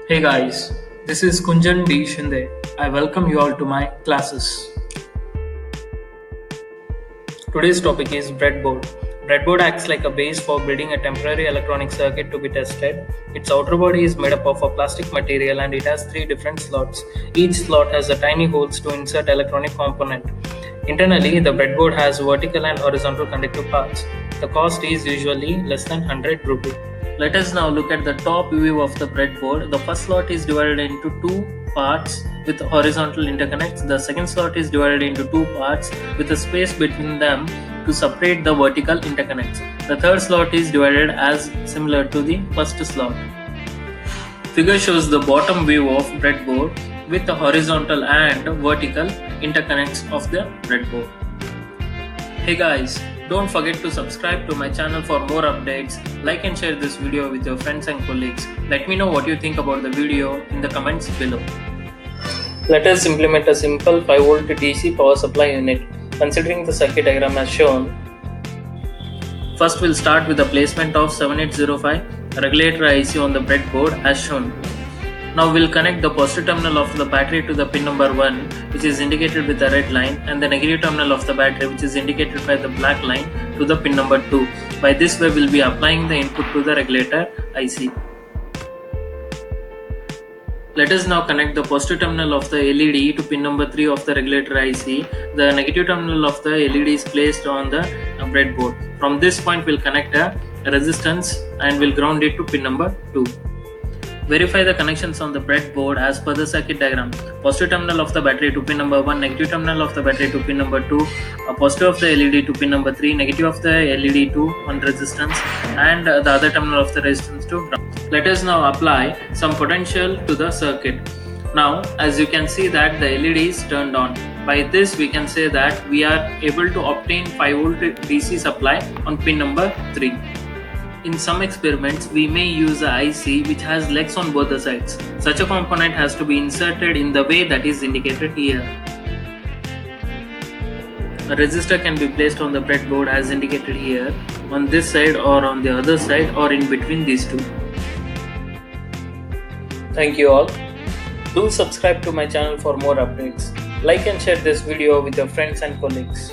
Hey guys, this is Kunjan Shinde. I welcome you all to my classes. Today's topic is breadboard. Breadboard acts like a base for building a temporary electronic circuit to be tested. Its outer body is made up of a plastic material and it has three different slots. Each slot has a tiny holes to insert electronic component. Internally, the breadboard has vertical and horizontal conductive parts. The cost is usually less than 100 rupees. Let us now look at the top view of the breadboard. The first slot is divided into two parts with horizontal interconnects. The second slot is divided into two parts with a space between them to separate the vertical interconnects. The third slot is divided as similar to the first slot. Figure shows the bottom view of breadboard with the horizontal and vertical interconnects of the breadboard. Hey guys, don't forget to subscribe to my channel for more updates. Like and share this video with your friends and colleagues. Let me know what you think about the video in the comments below. Let us implement a simple 5V DC power supply unit. Considering the circuit diagram as shown, first we'll start with the placement of 7805 regulator IC on the breadboard as shown. Now we'll connect the positive terminal of the battery to the pin number 1, which is indicated with the red line, and the negative terminal of the battery, which is indicated by the black line, to the pin number 2. By this way we'll be applying the input to the regulator IC. Let us now connect the positive terminal of the LED to pin number 3 of the regulator IC. The negative terminal of the LED is placed on the breadboard. From this point we'll connect a resistance and we'll ground it to pin number 2. Verify the connections on the breadboard as per the circuit diagram. Positive terminal of the battery to pin number 1, negative terminal of the battery to pin number 2, positive of the LED to pin number 3, negative of the LED to one resistance, and the other terminal of the resistance to ground. Let us now apply some potential to the circuit. Now, as you can see that the LED is turned on. By this we can say that we are able to obtain 5V DC supply on pin number 3. In some experiments, we may use a IC which has legs on both the sides. Such a component has to be inserted in the way that is indicated here. A resistor can be placed on the breadboard as indicated here, on this side or on the other side or in between these two. Thank you all. Do subscribe to my channel for more updates. Like and share this video with your friends and colleagues.